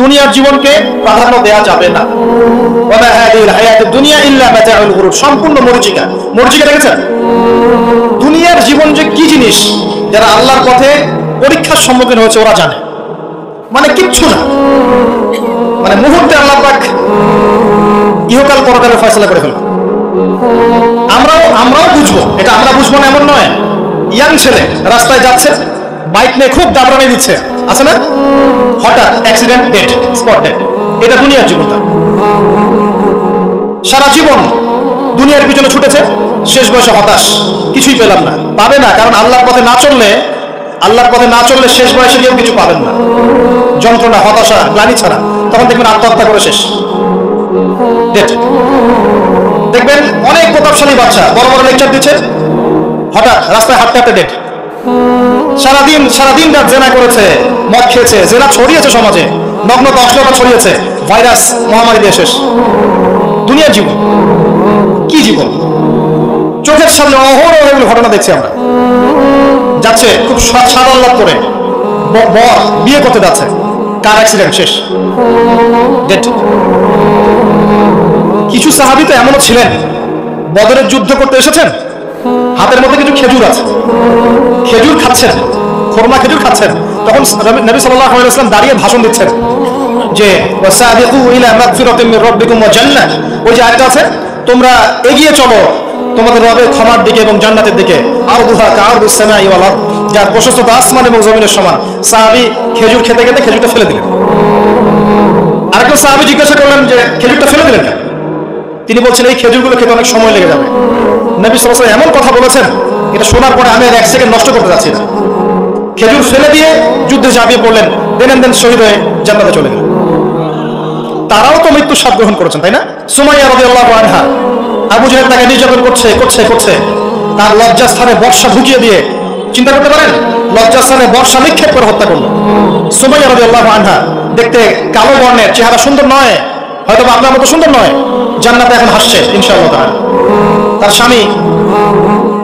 দুনিয়ার জীবনকে প্রাধান্য দেওয়া যাবে না। ওয়া হাদিল হায়াতুদ দুনিয়া ইল্লা মাতাউল গুরুর, সম্পূর্ণ মরীচিকা। মরীচিকা দেখেছেন? দুনিয়ার জীবন যে কি জিনিস, যারা আল্লাহর পথে পরীক্ষার সম্মুখীন হয়েছে ওরা জানে। মানে কিচ্ছু না, মানে মুহূর্তে আল্লাহ পাক ইহকাল পরকালের ফয়সালা করে ফেলবে। আমরাও বুঝবো, এটা আমরা বুঝবো না এমন নয়। ইয়াং ছেলে রাস্তায় যাচ্ছে, বাইক নিয়ে খুব দাবড়ানি দিচ্ছে, আছে না? হঠাৎ অ্যাক্সিডেন্ট, ডেড, স্পট ডেড। এটা দুনিয়ার জীবনটা। সারা জীবন দুনিয়ার পিছনে ছুটেছে, শেষ বয়সে হতাশ, কিছুই পেলাম না। পাবে না, কারণ আল্লাহর পথে না চললে শেষ বয়সে কেউ কিছু পাবেন না। যন্ত্রণা, হতাশা, গ্লানি ছাড়া। তখন দেখবেন আত্মহত্যা করে শেষ, ডেড। দেখবেন অনেক প্রতাপশালী বাচ্চা বড় বড় লেকচার দিচ্ছে, হঠাৎ রাস্তায় হাঁটতে হাঁটতে ডেড। সারাদিন রাত জেনা করেছে, মদ খেয়েছে, জেনা ছড়িয়েছে সমাজে, নগ্নতা অশ্লীলতা ছড়িয়েছে, ভাইরাস মহামারী দিয়ে শেষ। দুনিয়ার জীবন কি জীবন? চোখের সামনে অহরহ এগুলো ঘটনা দেখছি আমরা। যাচ্ছে খুব সাদাল্লাদ করে, বর বিয়ে করতে যাচ্ছে, কার অ্যাক্সিডেন্ট, শেষ, ডেড। কিছু সাহাবী তো এমনও ছিলেন, বদরের যুদ্ধ করতে এসেছেন, হাতের মধ্যে কিছু খেজুর আছে, খেজুর খাচ্ছেন, খোরমা খেজুর খাচ্ছেন। তখন নবী সাল্লাল্লাহু আলাইহি ওয়াসাল্লাম দাঁড়িয়ে ভাষণ দিচ্ছেন যে ওয়াসাবিকু ইলা মাগফিরাতিন মির রাব্বিকুম ওয়া জান্নাহ। ওই যে আয়াতটা আছে, তোমরা এগিয়ে চলো তোমাদের রবের ক্ষমার দিকে এবং জান্নাতের দিকে। আরদুহা কাআরদুস সামাই ওয়াল আরদ, যার প্রশস্ততা আসমান এবং জমিনের সমান। সাহাবী খেজুর খেতে খেতে খেজুরটা ফেলে দিলেন। আরেকজন সাহাবী জিজ্ঞাসা করলেন যে খেজুরটা ফেলে দিলেন কেন? তিনি বলছেন এই খেজুরগুলো খেতে অনেক সময় লেগে যাবে। নবী সাল্লাল্লাহু আলাইহি ওয়াসাল্লাম এমন কথা বলেছেন, এটা শোনার পরে আমি আর এক সেকেন্ড নষ্ট করতে যাচ্ছি না। খেজুর ফেলে দিয়ে যুদ্ধে ঝাঁপিয়ে পড়লেন, দেন শহীদ হয়ে জান্নাতে চলে গেলেন। তারাও তো মৃত্যুর স্বাদ গ্রহণ করেছেন, তাই না? সুমাইয়া রাদিয়াল্লাহু আনহা, আবু জাহেল তাকে নির্যাতন করছে, তার লজ্জাস্থানে বর্ষা ঢুকিয়ে দিয়ে, চিন্তা করতে পারেন, লজ্জাস্থানে বর্ষা নিক্ষেপ করে হত্যা করলো। সুমাইয়া রাদিয়াল্লাহু আনহা দেখতে কালো বর্ণের, চেহারা সুন্দর নয়, হয়তো আপনার মতো সুন্দর নয়, জান্নাতে এখন হাসছে ইনশাআল্লাহ তাআলা। তার স্বামী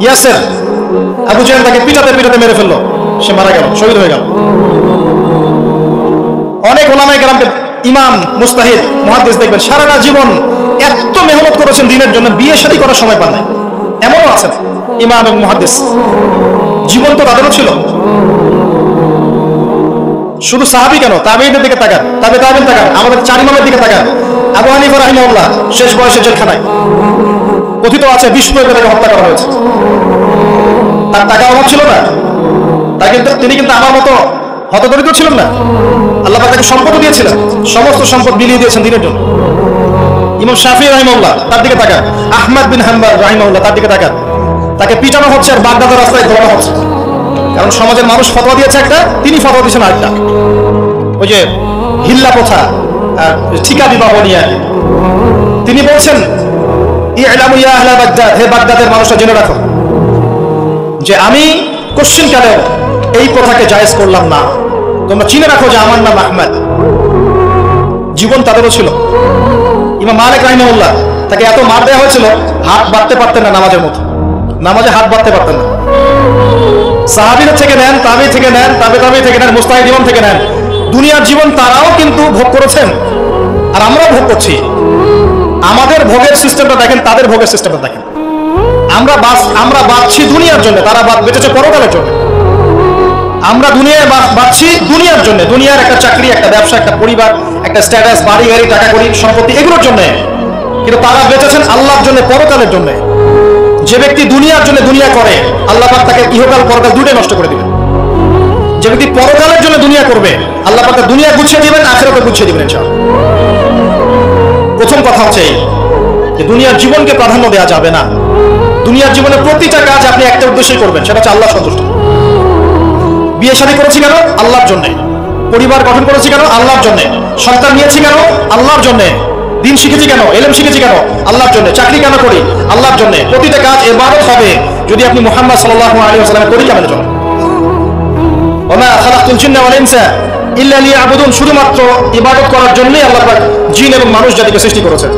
ইয়াসের, আবু জাহেল তাকে পিটাতে মেরে ফেললো, সে মারা গেল, শহীদ হয়ে গেল। অনেক উলামায়ে কেরামকে, ইমাম, মুজতাহিদ, মুহাদ্দিস দেখবেন সারাটা জীবন এত মেহনত করেছেন দিনের জন্য, বিয়ে শাদী করার সময় পান নাই, এমনও আছেন ইমাম এবং মুহাদ্দিস। জীবন তো তাদেরও ছিল। শুধু সাহাবী কেন, তাবেঈদের দিকে তাকান, তাবেঈন তাকান, আমাদের চার ইমামের দিকে তাকান। আবু হানিফা রাহিমাহুল্লাহ শেষ বয়সে জেলখানায়, কথিত আছে 20 প্রয়োগে তাকে হত্যা করা হয়েছে। তার টাকা অভাব ছিল না, তিনি কিন্তু আমার মতো হতদরিদ্র ছিলেন না। আল্লাহ পাক তাকে সম্পদ দিয়েছিলেন, সমস্ত সম্পদ বিলিয়ে দিয়েছেন দিনের জন্য। ইমাম শাফিঈ রাহিমাহুল্লাহ, তার দিকে তাকান। আহমদ বিন হাম্বল রাহিমাহুল্লাহ, তার দিকে তাকান। তাকে পিটানো হচ্ছে আর বাগদাদের রাস্তায় ঘোরানো হচ্ছে, কারণ সমাজের মানুষ ফতোয়া দিয়েছে একটা, তিনি ফতোয়া দিয়েছেন আরেকটা। ওই যে হিল্লা প্রথা, ঠিকা বিবাহ নিয়ে তিনি বলছেন, ই'লামু ইয়া আহলা বাগদাদ, হে বাগদাদের মানুষরা জেনে রাখো যে আমি কোশ্চিনকালেও এই প্রথাকে জায়েজ করলাম না। তোমরা চিনে রাখো যে আমার নাম আহমদ। জীবন তাদেরও ছিল। ইমাম মালিক রাহিমাহুল্লাহ, তাকে এত মার দেওয়া হয়েছিল, হাত বাঁধতে পারতেন না নামাজের মতো, নামাজে হাত বাঁধতে পারতেন না। সাহাবীরা থেকে নেন, তাবেঈ থেকে নেন, তাবেঈ থেকে নেন, মুজতাহিদ ইমাম থেকে নেন, দুনিয়ার জীবন তারাও কিন্তু ভোগ করেছেন, আর আমরাও ভোগ করছি। আমাদের ভোগের সিস্টেমটা দেখেন, তাদের ভোগের সিস্টেমটা দেখেন। আমরা বাঁচছি দুনিয়ার জন্য, তারা বেঁচেছে পরকালের জন্য। আমরা দুনিয়ায় বাঁচছি দুনিয়ার জন্য, দুনিয়ার একটা চাকরি, একটা ব্যবসা, একটা পরিবার, একটা স্ট্যাটাস, বাড়ি গাড়ি, টাকা কড়ি, সম্পত্তি, এগুলোর জন্য। কিন্তু তারা বেঁচেছেন আল্লাহর জন্য, পরকালের জন্য। যে ব্যক্তি দুনিয়ার জন্য দুনিয়া করে, আল্লাহ পাক তাকে ইহকাল পরকাল দুটোই নষ্ট করে দিবেন। যে ব্যক্তি পরকালের জন্য দুনিয়া করবে, আল্লাহ পাক তাকে দুনিয়া গুছিয়ে দিবেন, আখিরাতে গুছিয়ে দিবেন ইনশাআল্লাহ। প্রথম কথা হচ্ছে যে দুনিয়ার জীবনকে প্রাধান্য দেওয়া যাবে না। দুনিয়ার জীবনে প্রতিটা কাজ আপনি একটা উদ্দেশ্যই করবেন, সেটা হচ্ছে আল্লাহ সন্তুষ্ট। বিয়ে শাদী করেছি কেন? আল্লাহর জন্য। পরিবার গঠন করেছি কেন? আল্লাহর জন্য। সন্তান নিয়েছি কেন? আল্লাহর জন্য। দিন শিখেছি কেন? ইলম শিখেছি কেন? আল্লাহর জন্য। চাকরি কেন করি? আল্লাহর জন্য। প্রতিটা কাজ ইবাদত হবে যদি আপনি মুহাম্মদ সাল্লাল্লাহু আলাইহি ওয়াসাল্লামের তরিকা মেনে চলেন। ওয়া মা খালাকতুল জিন্না ওয়াল ইনসা ইল্লা লিয়াবুদুন, শুধুমাত্র ইবাদত করার জন্যই আল্লাহ পাক জিন এবং মানুষ জাতিকে সৃষ্টি করেছেন।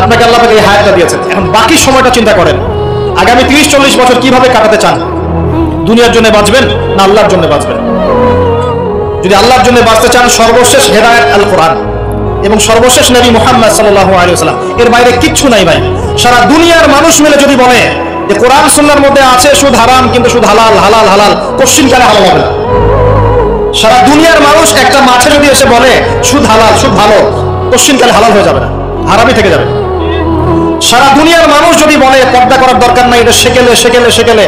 আপনাকে আল্লাহ পাক এই হায়াতটা দিয়েছেন। এখন বাকি সময়টা চিন্তা করেন, আগামী 30-40 বছর কিভাবে কাটাতে চান? দুনিয়ার জন্য বাঁচবেন না আল্লাহর জন্য বাঁচবেন? যদি আল্লাহর জন্য বাঁচতে চান, সর্বশেষ হেদায়েত আল কোরআন এবং সর্বশেষ নবী মুহাম্মদ সাল্লাল্লাহু আলাইহি ওয়াসাল্লাম, এর বাইরে কিচ্ছু নাই ভাই। সারা দুনিয়ার মানুষ মিলে যদি বলে যে কোরআন সুন্নাহর মধ্যে আছে সুদ হারাম, কিন্তু সুদ হালাল, হালাল হালাল, কোশ্চিনকালে হালাল হবে না। সারা দুনিয়ার মানুষ একটা মাঠে যদি এসে বলে সুদ হালাল, সুদ ভালো, কোশ্চিনকালে হালাল হয়ে যাবে না, হারামই থেকে যাবে। সারা দুনিয়ার মানুষ যদি বলে পর্দা করার দরকার নাই, এটা সেকেলে সেকেলে সেকেলে,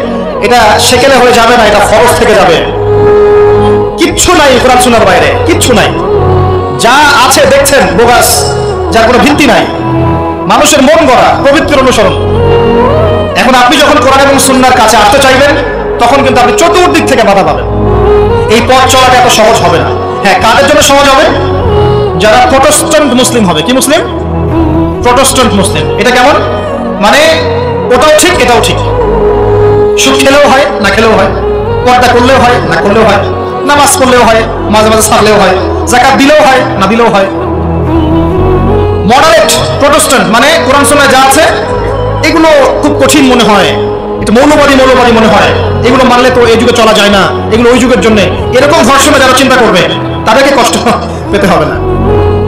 এটা সেকেলে হয়ে যাবে না, এটা ফরজ থেকে যাবে। কিচ্ছু নাই কোরআন সুন্নাহর বাইরে, কিচ্ছু নাই। যা আছে দেখছেন বোগাস, যার কোনো ভিত্তি নাই, মানুষের মন গড়া পবিত্র অনুসরণ। এখন আপনি যখন কোরআন এবং সুন্নাহর কাছে আসতে চাইবেন, তখন কিন্তু আপনি চতুর্দিক থেকে বাধা পাবেন। এই পথ চলাটা এত সহজ হবে না। হ্যাঁ, কাদের জন্য সহজ হবে? যারা প্রোটেস্ট্যান্ট মুসলিম হবে। কি মুসলিম? প্রোটেস্ট্যান্ট মুসলিম। এটা কেমন? মানে ওটাও ঠিক এটাও ঠিক, সুদ খেলেও হয় না খেলেও হয়, পর্দা করলেও হয় না করলেও হয়, নামাজ পড়লেও হয়, মাঝে মাঝে ছাড়লেও হয়, যাকাত দিলেও হয় না দিলেও হয়। মডারেট প্রোটেস্ট্যান্ট মানে কোরআন সুন্নাহয় যা আছে এগুলো খুব কঠিন মনে হয়, এটা মৌলবাদী মৌলবাদী মনে হয়, এগুলো মানলে তো এই যুগে চলা যায় না, এগুলো ওই যুগের জন্য, এরকম ধর্ষণে যারা চিন্তা করবে তাদেরকে কষ্ট পেতে হবে না।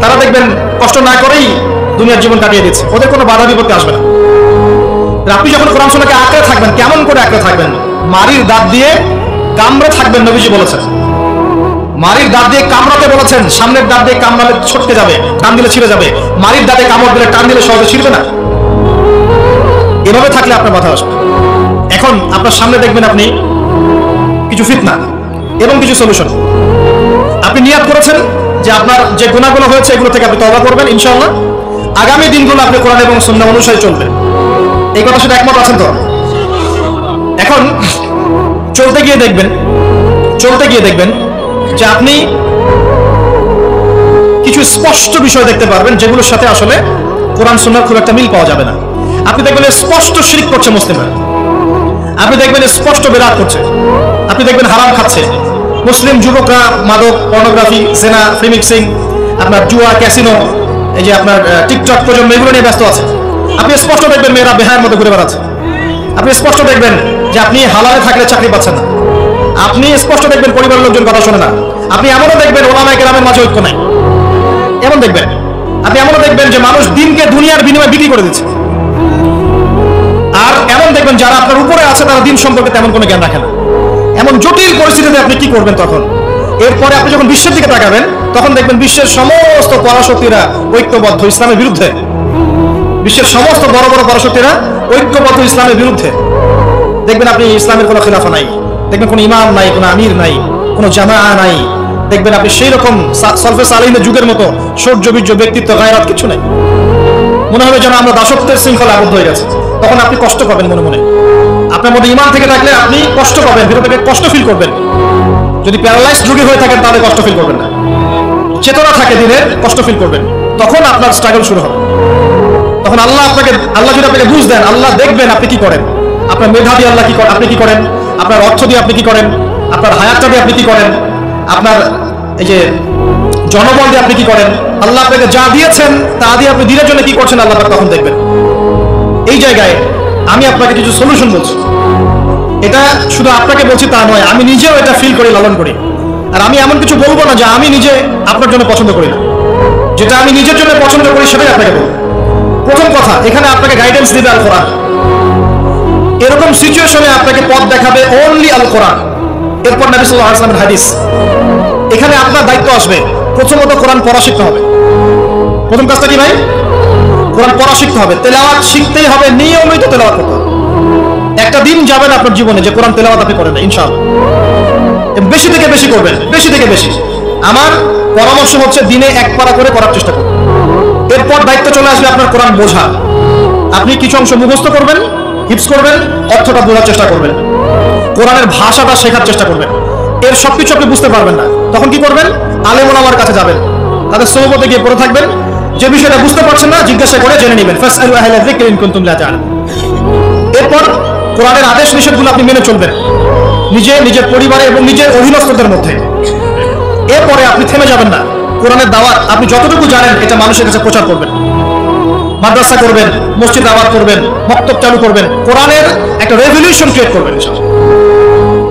তারা দেখবেন কষ্ট না করেই দুনিয়ার জীবন কাটিয়ে দিচ্ছে, ওদের কোনো বাধা বিপত্তি আসবে না। আপনি যখন কোরআন সুন্নাহকে আঁকড়ে থাকবেন, কেমন করে আঁকড়ে থাকবেন? মারির দাঁত দিয়ে কামড়ে থাকবেন, নবীজি বলেছেন। মারির দাঁত দিয়ে কামড়াতে বলেছেন, সামনের দাঁত দিয়ে কামড়ালে ছটকে যাবে, টান দিলে ছিঁড়ে যাবে। মারির দাঁতে কামড় দিলে টান দিলে সহজে ছিঁড়বে না। এভাবে থাকলে আপনার মাথা আসবে। এখন আপনার সামনে দেখবেন আপনি কিছু ফিতনা এবং কিছু সলিউশন। আপনি নিয়াত করেছেন যে আপনার যে গুনাহগুলো হয়েছে এগুলো থেকে আপনি তওবা করবেন ইনশাআল্লাহ। আগামী দিনগুলো আপনি কোরআন এবং সুন্নাহ অনুসারে চলবেন। এই কথা সাথে একমত আছেন তো? এখন চলতে গিয়ে দেখবেন যে আপনি কিছু স্পষ্ট বিষয় দেখতে পারবেন যেগুলোর সাথে আসলে কোরআন সুন্নাহর খুব একটা মিল পাওয়া যাবে না। আপনি দেখবেন স্পষ্ট শিরক করছে মুসলিমরা, আপনি দেখবেন স্পষ্ট বেদাত করছে, আপনি দেখবেন হারাম খাচ্ছে। মুসলিম যুবকরা মাদক, পর্নোগ্রাফি, জেনা, ফ্রি মিক্সিং, আপনার জুয়া, ক্যাসিনো, এই যে আপনার টিকটক প্রজন্ম, এগুলো নিয়ে ব্যস্ত আছে। আপনি স্পষ্ট দেখবেন মেয়েরা বেহায়ার মতো ঘুরে বেড়াচ্ছে। আপনি স্পষ্ট দেখবেন যে আপনি হালালে থাকলে চাকরি পাচ্ছেন না। আপনি স্পষ্ট দেখবেন পরিবারের লোকজন কথা শোনে না। আপনি এমনও দেখবেন ওলামায়ে কেরামের মাঝে ঐক্য নাই, এমন দেখবেন। আপনি এমনও দেখবেন যে মানুষ দিনকে দুনিয়ার বিনিময়ে বিক্রি করে দিচ্ছে। আর এমন দেখবেন যারা আপনার উপরে আছে তারা দিন সম্পর্কে তেমন কোনো জ্ঞান রাখে না। এমন জটিল পরিস্থিতিতে আপনি কি করবেন তখন? এরপরে আপনি যখন বিশ্বের দিকে তাকাবেন, তখন দেখবেন বিশ্বের সমস্ত পরাশক্তিরা ঐক্যবদ্ধ ইসলামের বিরুদ্ধে। বিশ্বের সমস্ত বড় বড় পরাশক্তিরা ঐক্যবদ্ধ ইসলামের বিরুদ্ধে। দেখবেন আপনি ইসলামের কোনো খিলাফা নাই, দেখবেন কোনো ইমাম নাই, কোনো আমির নাই, কোনো জামাআ নাই। দেখবেন আপনি সেই রকম সলফে সালেহিনের যুগের মতো সৌর্যবীর্য, ব্যক্তিত্ব, গায়রাত কিছু নাই। মনে হবে যেন আমরা দাসত্বের শৃঙ্খলা আবদ্ধ হয়ে গেছে। তখন আপনি কষ্ট পাবেন মনে মনে। আপনার মধ্যে ঈমান থেকে থাকলে আপনি কষ্ট পাবেন, ভিতর থেকে কষ্ট ফিল করবেন। যদি প্যারালাইজড রোগী হয়ে থাকেন তাহলে কষ্ট ফিল করবেন না। চেতনা থাকে দিনের, কষ্ট ফিল করবেন। তখন আপনার স্ট্রাগল শুরু হবে। তখন আল্লাহ যদি আপনাকে বুঝ দেন, আল্লাহ দেখবেন আপনি কি করেন। আপনার মেধা দিয়ে আল্লাহ কি করেন, আপনি কি করেন, আপনার অর্থ দিয়ে আপনি কি করেন, আপনার হায়াতটা দিয়ে আপনি কি করেন, আপনার এই যে জনবল দিয়ে আপনি কি করেন, আল্লাহ আপনাকে যা দিয়েছেন তা দিয়ে আপনি দিনের জন্য কি করছেন আল্লাহ তখন দেখবেন। এই জায়গায় আমি আপনাকে কিছু সলিউশন বলছি। এটা শুধু আপনাকে বলছি তা নয়, আমি নিজেও এটা ফিল করি, লালন করি। আর আমি এমন কিছু বলবো না যা আমি নিজে আপনার জন্য পছন্দ করি না। যেটা আমি নিজের জন্য পছন্দ করি সেটাই আপনাকে বলবো। প্রথম কথা, এখানে আপনাকে গাইডেন্স দিবে আল কোরআন। এরকম সিচুয়েশনে আপনাকে পথ দেখাবে অনলি আল কোরআন, এরপর নবী সাল্লাল্লাহু আলাইহি ওয়াসাল্লামের হাদিস। এখানে আপনার দায়িত্ব আসবে প্রথমত কোরআন পড়া শিখতে হবে। প্রথম কাজটা কি ভাই? কোরআন পড়া শিখতে হবে, তেলাওয়াত শিখতেই হবে, নিয়মিত তেলাওয়াত করতে হবে। একটা দিন যাবে না আপনার জীবনে যে কোরআন তেলাওয়াত আপনি করেন না, ইনশাআল্লাহ। বেশি থেকে বেশি করবেন, বেশি থেকে বেশি। আমার পরামর্শ হচ্ছে দিনে এক পারা করে করার চেষ্টা করুন। এরপর দায়িত্ব চলে আসবে আপনার কোরআন বোঝা। আপনি কিছু অংশ মুখস্থ করবেন, হিফজ করবেন, অর্থটা বোঝার চেষ্টা করবেন, কোরআনের ভাষাটা শেখার চেষ্টা করবেন। এর সবকিছু আপনি বুঝতে পারবেন না, তখন কি করবেন? আলেম ওলামার কাছে যাবেন, তাদের সোহবতে গিয়ে পড়ে থাকবেন। যে বিষয়টা বুঝতে পারছেন না জিজ্ঞাসা করে জেনে নেবেন। ফাসআলু আহলা যিকরি ইন কুনতুম লা তা'লামুন। এরপর কোরআনের আদেশ নিষেধগুলো আপনি মেনে চলবেন নিজের পরিবারে এবং নিজের অধীনস্থদের মধ্যে। এরপরে আপনি থেমে যাবেন না। কোরআনের দাওয়াত আপনি যতটুকু জানেন এটা মানুষের কাছে প্রচার করবেন। মাদ্রাসা করবেন, মসজিদ দাওয়াত করবেন, মক্তব চালু করবেন, কোরআনের একটা রেভলিউশন ক্রিয়েট করবেন।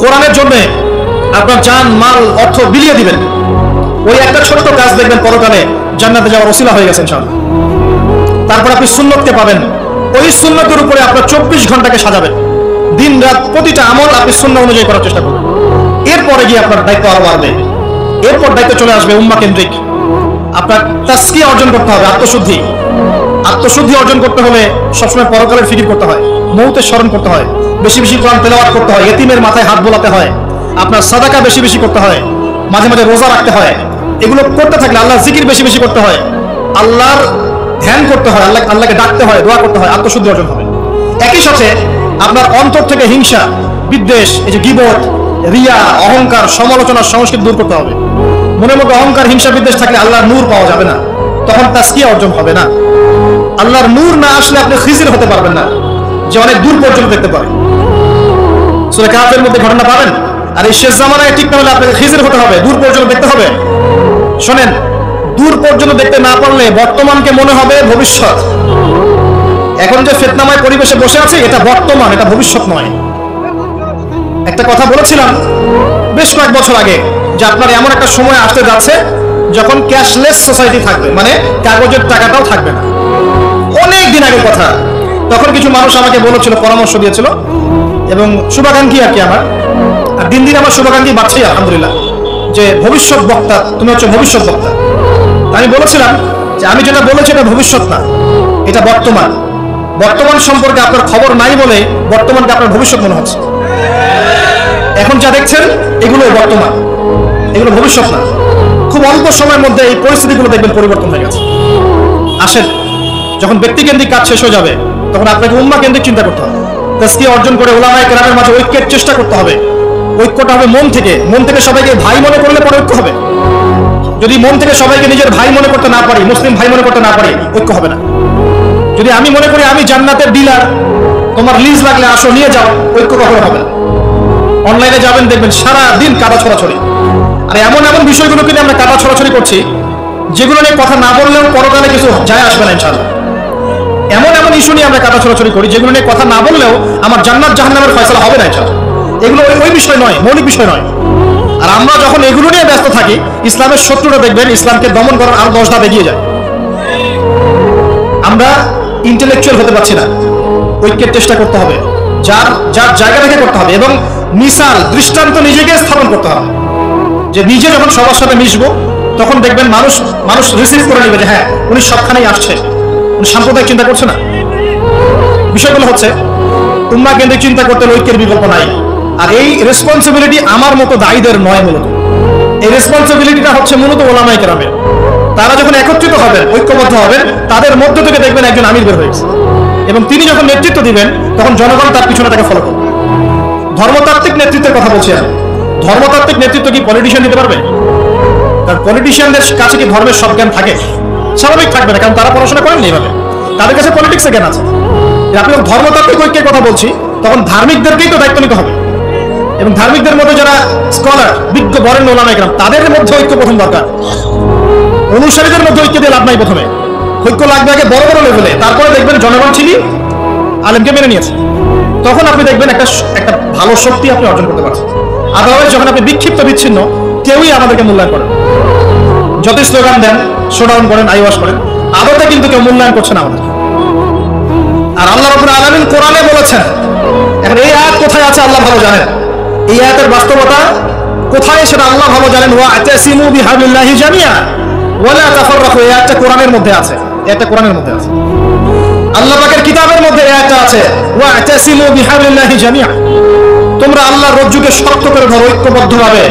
কোরআনের জন্য আপনার জান, মাল, অর্থ বিলিয়ে দিবেন। ওই একটা ছোট্ট কাজ দেখবেন পরকালে জান্নাতে যাওয়ার ওসিলা হয়ে গেছে ইনশাআল্লাহ। তারপর আপনি সুন্নতকে পাবেন, ওই সুন্নতের উপরে আপনার 24 ঘন্টাকে সাজাবেন, দিন রাত প্রতিটা আমল আপনি সুন্নাহ অনুযায়ী করার চেষ্টা করবেন। এরপরে গিয়ে আপনার দায়িত্ব আরো বাড়বে। এরপর দায়িত্ব চলে আসবে উম্মাহ কেন্দ্রিক। আপনার তাজকিয়া অর্জন করতে হবে, আত্মশুদ্ধি। আত্মশুদ্ধি অর্জন করতে হলে সবসময় পরকালের ফিকির করতে হয়, মৌতের স্মরণ করতে হয়, বেশি বেশি কোরআন তেলাওয়াত করতে হয়, এতিমের মাথায় হাত বোলাতে হয়, আপনার সাদাকা বেশি বেশি করতে হয়, মাঝে মাঝে রোজা রাখতে হয়। এগুলো করতে থাকলে আল্লাহর জিকির বেশি বেশি করতে হয়, আল্লাহর ধ্যান করতে হয়, আল্লাহকে ডাকতে হয়, দোয়া করতে হয়, আত্মশুদ্ধি অর্জন হবে। একই সাথে আপনার অন্তর থেকে হিংসা, বিদ্বেষ, এই যে গীবত, রিয়া, অহংকার, সমালোচনার সংস্কৃতি দূর করতে হবে। মনের মধ্যে অহংকার, হিংসা, বিদ্বেষ থাকলে আল্লাহর নূর পাওয়া যাবে না, তখন তাজকিয়া অর্জন হবে না। আল্লাহর নূর না আসলে আপনি খিজির হতে পারবেন না, যে অনেক দূর পর্যন্ত দেখতে পারে। সূরা কাহফের মধ্যে ঘটনা পাবেন। আর এই শেষ জামানায় ঠিক না হলে আপনাকে খিজির হতে হবে, দূর পর্যন্ত দেখতে হবে। শোনেন, দূর পর্যন্ত দেখতে না পারলে বর্তমানকে মনে হবে ভবিষ্যৎ। এখন যে ফিতনাময় পরিবেশে বসে আছে এটা বর্তমান, এটা ভবিষ্যৎ নয়। একটা কথা বলেছিলাম বেশ কয়েক বছর আগে যে আপনার এমন একটা সময় আসতে যাচ্ছে যখন ক্যাশলেস সোসাইটি থাকবে, মানে কাগজের টাকাটাও থাকবে না। অনেক দিন আগের কথা। তখন কিছু মানুষ আমাকে বলেছিল, পরামর্শ দিয়েছিল, এবং শুভাকাঙ্ক্ষী আর কি আমার। আর দিন দিন আমার শুভাকাঙ্ক্ষী বাড়ছেই আলহামদুলিল্লাহ, যে ভবিষ্যৎ বক্তা, তুমি হচ্ছে ভবিষ্যৎ বক্তা। আমি বলেছিলাম যে আমি যেটা বলেছি এটা ভবিষ্যৎ না, এটা বর্তমান। বর্তমান সম্পর্কে আপনার খবর নাই বলে বর্তমানকে আপনার ভবিষ্যৎ মনে হচ্ছে। এখন যা দেখছেন এগুলো বর্তমান, এগুলো ভবিষ্যৎ না। খুব অল্প সময়ের মধ্যে এই পরিস্থিতিগুলো দেখবেন পরিবর্তন হয়ে গেছে। আসেন, যখন ব্যক্তিকেন্দ্রিক কাজ শেষ হয়ে যাবে তখন আপনাকে উম্মাহ কেন্দ্রিক চিন্তা করতে হবে। তাজকিয়া অর্জন করে উলামায়ে কেরামের মাঝে ঐক্যের চেষ্টা করতে হবে। ঐক্যটা হবে মন থেকে। মন থেকে সবাইকে ভাই মনে করলে পরে ঐক্য হবে। যদি মন থেকে সবাইকে নিজের ভাই মনে করতে না পারি, মুসলিম ভাই মনে করতে না পারি, ঐক্য হবে না। যদি আমি মনে করি আমি জান্নাতের ডিলার, তোমার লিজ লাগলে আসো নিয়ে যাও, ঐক্য কখনো হবে না। অনলাইনে যাবেন দেখবেন সারা দিন কাদা ছড়াছড়ি। আর এমন এমন বিষয়গুলোকে নিয়ে আমরা কাদা ছড়াছড়ি করছি যেগুলো নিয়ে কথা না বললেও পরকালে কিছু যায় আসবে না ইনশাআল্লাহ। এমন এমন ইস্যু নিয়ে আমরা কাদা ছড়াছড়ি করি যেগুলো নিয়ে কথা না বললেও আমার জান্নাত জাহান্নামের ফয়সালা হবে না ইনশাআল্লাহ। এগুলো ওই বিষয় নয়, মৌলিক বিষয় নয়। আর আমরা যখন এগুলো নিয়ে ব্যস্ত থাকি, ইসলামের শত্রুরা দেখবেন ইসলামকে দমন করার আরো 10 ধাপ এগিয়ে যায়। আমরা ইন্টেলেকচুয়াল হতে পারছি না। ঐক্যের চেষ্টা করতে হবে, যার যার জায়গা থেকে করতে হবে, এবং মিসাল, দৃষ্টান্ত নিজেকে স্থাপন করতে হবে। যে নিজে যখন সবার সাথে মিশবো তখন দেখবেন মানুষ রিসিভ করে নেবে যে হ্যাঁ উনি সবখানেই আসছে, উনি সাম্প্রদায়িক চিন্তা করছে না। বিষয়গুলো হচ্ছে উম্মাহ কেন্দ্রিক চিন্তা করতে ঐক্যের বিকল্প নাই। আর এই রেসপন্সিবিলিটি আমার মতো দায়ীদের নয়। মূলত এই রেসপন্সিবিলিটিটা হচ্ছে মূলত উলামায়ে কেরামের। তারা যখন একত্রিত হবেন, ঐক্যবদ্ধ হবেন, তাদের মধ্য থেকে দেখবেন একজন আমির বের হয়েছে, এবং তিনি যখন নেতৃত্ব দিবেন তখন জনগণ তার পিছনে তাকে ফলো করবে। ধর্মতাত্ত্বিক নেতৃত্বের কথা বলছি আমি। ধর্মতাত্ত্বিক নেতৃত্ব কি পলিটিশিয়ান দিতে পারবে? কারণ পলিটিশিয়ানদের কাছে কি ধর্মের সব জ্ঞান থাকে? স্বাভাবিক থাকবে না, কারণ তারা পড়াশোনা করেননি এইভাবে। তাদের কাছে পলিটিক্সের জ্ঞান আছে। আপনি ধর্মতাত্ত্বিক ঐক্যের কথা বলছি, তখন ধার্মিকদেরকেই তো দায়িত্ব নিতে হবে। এবং ধার্মিকদের মধ্যে যারা স্কলার, বিজ্ঞ বরেণ্য ওলামায়ে কেরাম, তাদের মধ্যে ঐক্য প্রথম দরকার। অনুসারীদের মধ্যে ঐক্য দিয়ে লাভ নাই। প্রথমে ঐক্য লাগবে আগে বড় বড় লেভেলে, তারপরে দেখবেন জনগণ ছিলি আলেমকে মেনে নিয়েছে, তখন আপনি দেখবেন একটা ভালো শক্তি আপনি অর্জন করতে পারছেন। আদারওয়াইজ যখন আপনি বিক্ষিপ্ত বিচ্ছিন্ন, কেউই আমাদেরকে মূল্যায়ন করেন। যত স্লোগান দেন, শোডাউন করেন, আইওয়াশ করেন, আদতে কিন্তু কেউ মূল্যায়ন করছে না আমাদের। আর আল্লাহ রাব্বুল আলামিন কোরআনে বলেছেন, এখন এই আয়াত কোথায় আছে আল্লাহ ভালো জানেন। এই আয়াতের বাস্তবতা কোথায় সেটা আল্লাহ ভালো জানেন। ওয়া'তাসিমু বিহাবলিল্লাহি জামিআ ওয়া লা তাফাররাকু, এই আয়াতটা কোরআনের মধ্যে আছে। এটা কোরআনের মধ্যে আছে, আল্লাহ পাকের কিতাবের মধ্যে এই আয়াতটা আছে। ওয়া'তাসিমু বিহাবলিল্লাহি জামিআ, তোমরা আল্লাহর রজ্জুকে শক্ত করে ধরো ঐক্যবদ্ধভাবে।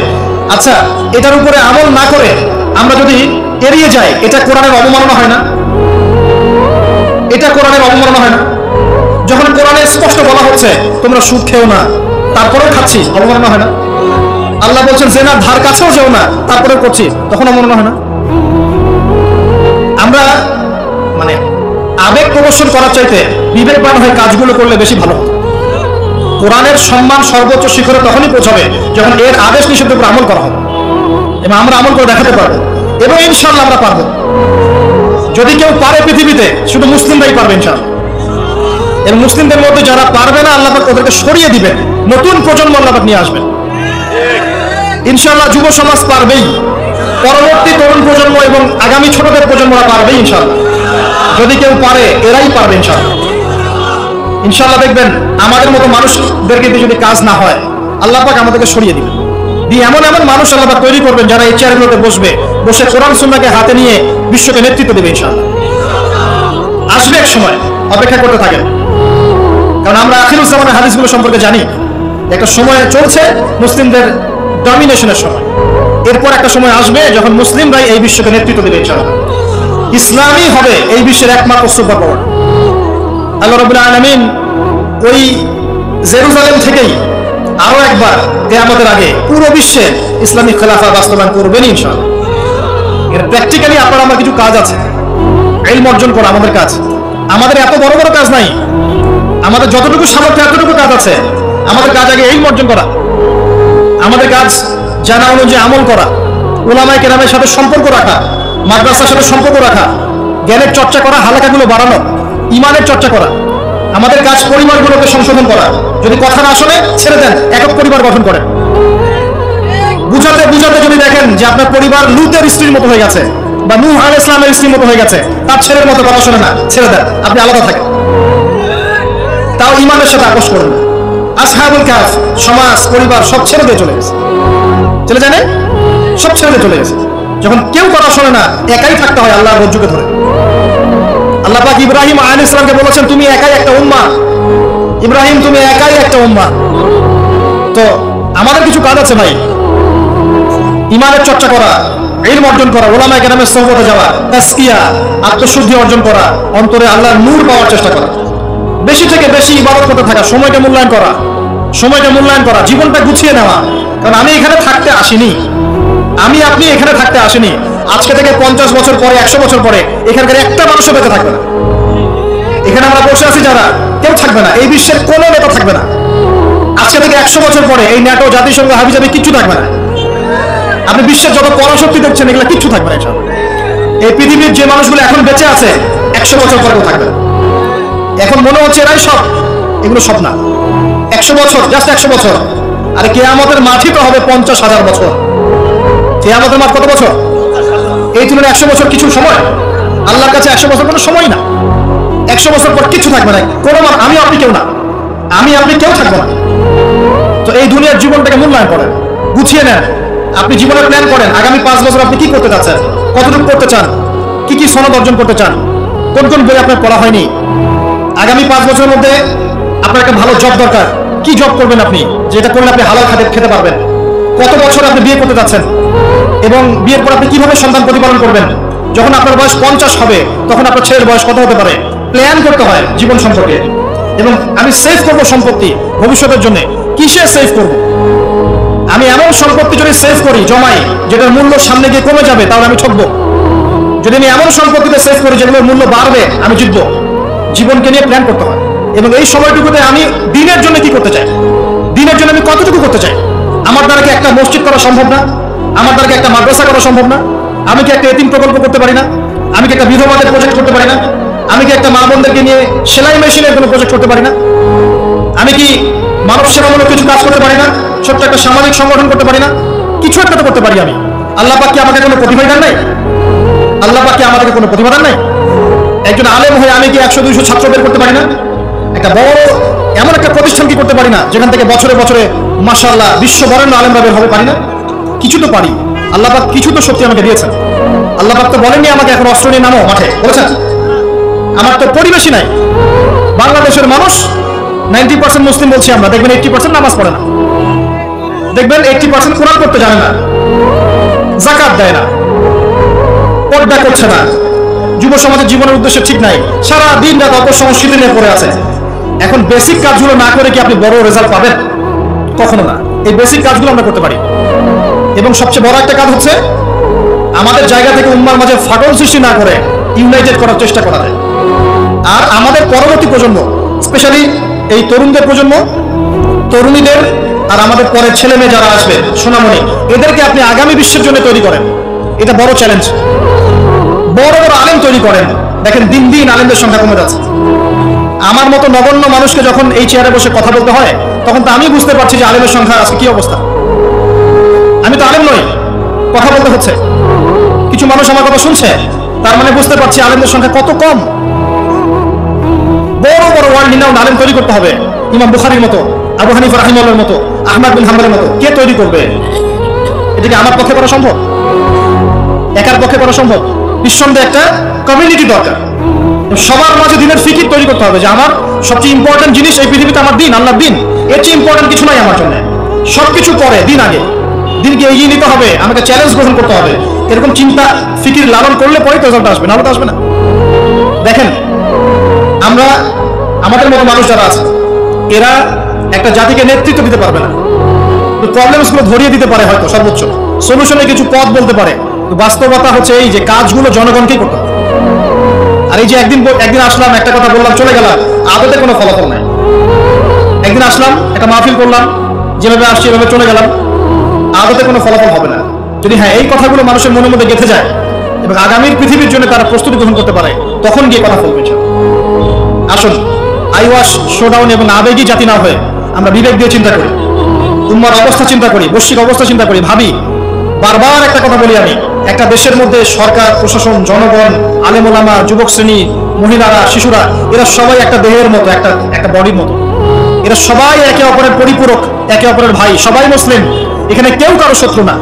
আচ্ছা, এটার উপরে আমল না করে আমরা যদি এড়িয়ে যাই, এটা কোরআনের অবমাননা হয় না? এটা কোরআনের অবমাননা হয় না? যখন কোরআনে স্পষ্ট বলা হচ্ছে তোমরা সুদ খেও না, তারপরেও খাচ্ছি, অবমাননা হয় না? আল্লাহ বলছেন জেনার ধার কাছেও যেও না, তারপরেও করছি, তখন অবমাননা হয় না? আমরা মানে আবেগ প্রদর্শন করার চাইতে বিবেকবান হয়ে কাজগুলো করলে বেশি ভালো হতো। কোরআনের সম্মান সর্বোচ্চ শিখরে তখনই পৌঁছাবে যখন এর আদেশ নিষেধের উপর আমল করা হবে, এবং আমরা আমল করে দেখাতে পারবো, এবং ইনশাআল্লাহ আমরা পারবো। যদি কেউ পারে পৃথিবীতে, শুধু মুসলিমরাই পারবে ইনশাআল্লাহ। এবং মুসলিমদের মধ্যে যারা পারবে না, আল্লাহ পাক ওদেরকে সরিয়ে দিবেন, নতুন প্রজন্ম আল্লাহ পাক নিয়ে আসবেন ইনশাআল্লাহ। যুব সমাজ পারবেই, পরবর্তী তরুণ প্রজন্ম এবং আগামী ছোটদের প্রজন্মরা পারবে ইনশাআল্লাহ। যদি কেউ পারে এরাই পারবে ইনশাআল্লাহ। ইনশাআল্লাহ দেখবেন আমাদের মতো মানুষদেরকে দিয়ে যদি কাজ না হয়, আল্লাহ পাক আমাদেরকে সরিয়ে দিবেন, দিয়ে এমন এমন মানুষ আল্লাহ পাক তৈরি করবেন যারা এই চেয়ারগুলোতে বসবে, বসে কোরআন সুন্নাহকে হাতে নিয়ে বিশ্বকে নেতৃত্ব দেবে ইনশাআল্লাহ। আসবে এক সময়, অপেক্ষা করতে থাকেন। কারণ আমরা আখিরুজ জামানের হাদিসগুলো সম্পর্কে জানি, একটা সময় চলছে মুসলিমদের ডমিনেশনের সময়, এরপর একটা সময় আসবে যখন মুসলিমরাই এই বিশ্বকে নেতৃত্ব দেবে ইনশাআল্লাহ। ইসলামই হবে এই বিশ্বের একমাত্র সুপার পাওয়ার। আল্লাহ রাব্বুল আলামিন ওই জেরুজালেম থেকেই আরো একবার কিয়ামতের আগে পুরো বিশ্বে ইসলামিক খেলাফা বাস্তবায়ন করবেন ইনশাআল্লাহ। এর প্র্যাকটিক্যালি আপনার আমার কিছু কাজ আছে, ইলম অর্জন করা আমাদের কাজ। আমাদের এত বড় বড় কাজ নাই, আমাদের যতটুকু সামর্থ্য এতটুকু কাজ আছে। আমাদের কাজ আগে ইলম অর্জন করা, আমাদের কাজ জানা অনুযায়ী আমল করা, উলামায়ে কেরামের সাথে সম্পর্ক রাখা, মাদ্রাসার সাথে সম্পর্ক রাখা, জ্ঞানের চর্চা করা, হালাকাগুলো বাড়ানো, ইমানের চর্চা করা। আমাদের কাজ পরিবারগুলোকে সংশোধন করা। যদি কথা না শোনে ছেড়ে দেন, একক পরিবার গঠন করেন। বুঝাতে বুঝাতে যদি দেখেন যে আপনার পরিবার লূতের স্ত্রীর মতো হয়ে গেছে বা নূহ আলাইহিস সালামের স্ত্রীর মতো হয়ে গেছে, তার ছেলের মতো কথা শোনে না, ছেড়ে দেন, আপনি আলাদা থাকেন। তাও ইমানের সাথে আপোষ করুন। আসহাবুল কাহফ সমাজ পরিবার সব ছেড়ে দিয়ে চলে গেছে, চলে যায় না, সব ছেড়ে দিয়ে চলে গেছে। যখন কেউ কথা শোনে না, একাই থাকতে হয় আল্লাহর রজ্জুকে ধরে। আল্লাহ পাক ইব্রাহিম আলাইহিস সালামকে বলেছেন, তুমি একাই একটা উম্মাহ, ইব্রাহিম তুমি একাই একটা উম্মাহ। তো আমাদের কিছু কাজ আছে ভাই, ইমানের চর্চা করা, ইলম অর্জন করা, উলামায়ে কেরামের সোহবতে যাওয়া, তাসকিয়া, আত্মশুদ্ধি অর্জন করা, অন্তরে আল্লাহর নূর পাওয়ার চেষ্টা করা, বেশি থেকে বেশি ইবাদত করতে থাকা, সময়টা মূল্যায়ন করা, সময়টা মূল্যায়ন করা, জীবনটা গুছিয়ে নেওয়া। কারণ আমি এখানে থাকতে আসিনি, আমি আপনি এখানে থাকতে আসিনি। আজকে থেকে 50 বছর পরে, 100 বছর পরে এখানকার একটা মানুষও বেঁচে থাকবে না। এখানে আমরা বসে আছি যারা, কেউ থাকবে না, এই বিশ্বের কোনো নেতা থাকবে না। আজকে থেকে 100 বছর পরে এই ন্যাটো, জাতিসংঘ, হাবিজাবি কিচ্ছু থাকবে না। আপনি বিশ্বের যত পরাশক্তি দেখছেন এগুলো কিচ্ছু থাকবে না। এই পৃথিবীর যে মানুষগুলো এখন বেঁচে আছে 100 বছর পরেও থাকবে না। এখন মনে হচ্ছে এরাই সব, এগুলো সব না। 100 বছর, জাস্ট 100 বছর। আরে কিয়ামতের মাঠই তো হবে 50,000 বছর। কিয়ামতের মাঠ কত বছর? এই তুলনায় 100 বছর কিছু সময়? আল্লাহর কাছে 100 বছর কোনো সময় না। 100 বছর পর কিছু থাকবে না, কোনো আমি আপনি কেউ না, আমি আপনি কেউ থাকবো না। তো এই দুনিয়ার জীবনটাকে মূল্যায়ন করেন, গুছিয়ে নেন। আপনি জীবনের প্ল্যান করেন, আগামী 5 বছর আপনি কি করতে চাচ্ছেন, কতটুকু করতে চান, কি কি সনদ অর্জন করতে চান, কোন কোন বই আপনার পড়া হয়নি। আগামী 5 বছরের মধ্যে আপনার একটা ভালো জব দরকার, কি জব করবেন আপনি, যেটা করলে আপনি হালাল খেতে পারবেন। কত বছর আপনি বিয়ে করতে যাচ্ছেন এবং বিয়ের পর আপনি কিভাবে সন্তান প্রতিপালন করবেন। যখন আপনার বয়স 50 হবে তখন আপনার ছেলের বয়স কত হতে পারে, প্ল্যান করতে হয় জীবন সম্পর্কে। এবং আমি সেভ করবো সম্পত্তি ভবিষ্যতের জন্য, কিসে সেভ করব? আমি এমন সম্পত্তি যদি সেভ করি, জমাই, যেটার মূল্য সামনে গিয়ে কমে যাবে, তাহলে আমি ঠকবো। যদি আমি এমন সম্পত্তিতে সেভ করি যেগুলোর মূল্য বাড়বে, আমি জিতবো। জীবনকে নিয়ে প্ল্যান করতে হয়। এবং এই সময়টুকুতে আমি দিনের জন্য কি করতে চাই, দিনের জন্য আমি কতটুকু করতে চাই। আমার দ্বারা কি একটা মসজিদ করা সম্ভব না? আমার দ্বারা কি একটা মাদ্রাসা করা সম্ভব না? আমি কি একটা এতিম প্রকল্প করতে পারি না? আমি কি একটা বিধবাদের প্রজেক্ট করতে পারি না? আমি কি একটা মা বোনদেরকে নিয়ে সেলাই মেশিনের কোনো প্রজেক্ট করতে পারি না? আমি কি মানব সেবামূলক কিছু কাজ করতে পারি না? ছোট্ট একটা সামাজিক সংগঠন করতে পারি না? কিছু একটা তো করতে পারি আমি। আল্লাহ পাক কি আমাকে কোনো প্রতিভা দেন নাই? আল্লাহ পাক কি আমাদেরকে কোনো প্রতিভা দেন নাই? একজন আলেম হয়ে আমি কি 100-200 ছাত্র বের করতে পারি না? একটা বড় এমন একটা প্রতিষ্ঠান কি করতে পারি না যেখান থেকে বছরে বছরে মাশাআল্লাহ বিশ্ববরেণ্য আলেমরা বের হবে, পারি না? কিছু তো পারি। আল্লাহ পাক কিছু তো শক্তি আমাকে দিয়েছেন। আল্লাহ পাক তো বলেননি আমাকে এখন অস্ত্র নিয়ে নামো মাঠে, বলেছেন? আমার তো পরিবেশই নাই। বাংলাদেশের মানুষ 90% মুসলিম বলছি আমরা, দেখবেন 80% নামাজ পড়ে না, দেখবেন 80% কোরআন পড়তে জানে না, যাকাত দেয় না, পর্দা করছে না, যুব সমাজের জীবনের উদ্দেশ্য ঠিক নাই, সারা দিন রাত অপসংস্কৃতি নিয়ে পড়ে আছে। এখন বেসিক কাজগুলো না করে কি আপনি বড় রেজাল্ট পাবেন? কখনো না। এই বেসিক কাজগুলো আমরা করতে পারি। এবং সবচেয়ে বড় একটা কাজ হচ্ছে আমাদের জায়গা থেকে উম্মার মাঝে ফাটল সৃষ্টি না করে ইউনাইটেড করার চেষ্টা করা যায়। আর আমাদের পরবর্তী প্রজন্ম, স্পেশালি এই তরুণদের প্রজন্ম, তরুণীদের আর আমাদের পরের ছেলে মেয়ে যারা আসবে, সোনামণি, এদেরকে আপনি আগামী বিশ্বের জন্য তৈরি করেন। এটা বড় চ্যালেঞ্জ। বড় বড় আলেম তৈরি করেন। দেখেন দিন দিন আলেমদের সংখ্যা কমে যাচ্ছে। আমার মতো নগণ্য মানুষকে যখন এই চেয়ারে বসে কথা বলতে হয়, তখন তো আমি বুঝতে পারছি যে আলেমের সংখ্যা আজকে কি অবস্থা। আমি তো আলেম নই, কথা বলতে হচ্ছে। কিছু মানুষ আমার কথা শুনছে, তার মানে বুঝতে পারছি আলেমদের সংখ্যা কত কম। বড় বড় ওয়ার্ল্ড রিনাউন্ড আলেম তৈরি করতে হবে, ইমাম বুখারীর মতো, আবু হানিফা রাহিমাহুল্লাহর মতো, আহমদ বিন হাম্বলের মতো। কে তৈরি করবে? এটাকে আমার পক্ষে করা সম্ভব? একার পক্ষে করা সম্ভব? নিঃসন্দেহে একটা কমিউনিটি দরকার। সবার মাঝে দিনের ফিকির তৈরি করতে হবে যে আমার সবচেয়ে ইম্পর্টেন্ট জিনিস এই পৃথিবীতে আমার দিন, আল্লাহর দিন। এর চেয়ে ইম্পর্টেন্ট কিছু নাই আমার জন্য। সবকিছু পরে, দিন আগে। দিনকে এগিয়ে নিতে হবে, আমাকে চ্যালেঞ্জ গ্রহণ করতে হবে। এরকম চিন্তা ফিকির লালন করলে পরেই তো রেজাল্ট আসবে, নাহলে তো আসবে না। দেখেন, আমরা আমাদের মতো মানুষ যারা আছে, এরা একটা জাতিকে নেতৃত্ব দিতে পারবে না। প্রবলেমস গুলো ধরিয়ে দিতে পারে, হয়তো সর্বোচ্চ সলিউশনে কিছু পথ বলতে পারে। বাস্তবতা হচ্ছে এই যে কাজগুলো জনগণকেই করতে হবে। আর এই যে একদিন আসলাম, একটা কথা বললাম, চলে গেলাম, আদতে কোনো ফলাফল নাই। একদিন আসলাম, একটা মাহফিল করলাম, যেভাবে আসছি এভাবে চলে গেলাম, আদতে কোনো ফলাফল হবে না। যদি হ্যাঁ এই কথাগুলো মানুষের মনের মধ্যে গেঁথে যায় এবং আগামীর পৃথিবীর জন্য তারা প্রস্তুতি গ্রহণ করতে পারে, তখন গিয়ে কথা বলবে। আসুন, আইওয়াশ, শোডাউন এবং আবেগী জাতি না হয়ে আমরা বিবেক দিয়ে চিন্তা করি, উম্মার অবস্থা চিন্তা করি, বৈশ্বিক অবস্থা চিন্তা করি, ভাবি। বারবার একটা কথা বলি আমি, একটা দেশের মধ্যে সরকার, প্রশাসন, জনগণ, আলেম ওলামা, যুবক শ্রেণী, মহিলারা, শিশুরা, এরা সবাই একটা দেহের মতো, একটা বডির মতো। এরা সবাই একে অপরের পরিপূরক, একে অপরের ভাই, সবাই মুসলিম। এখানে কেউ কারো শত্রু না।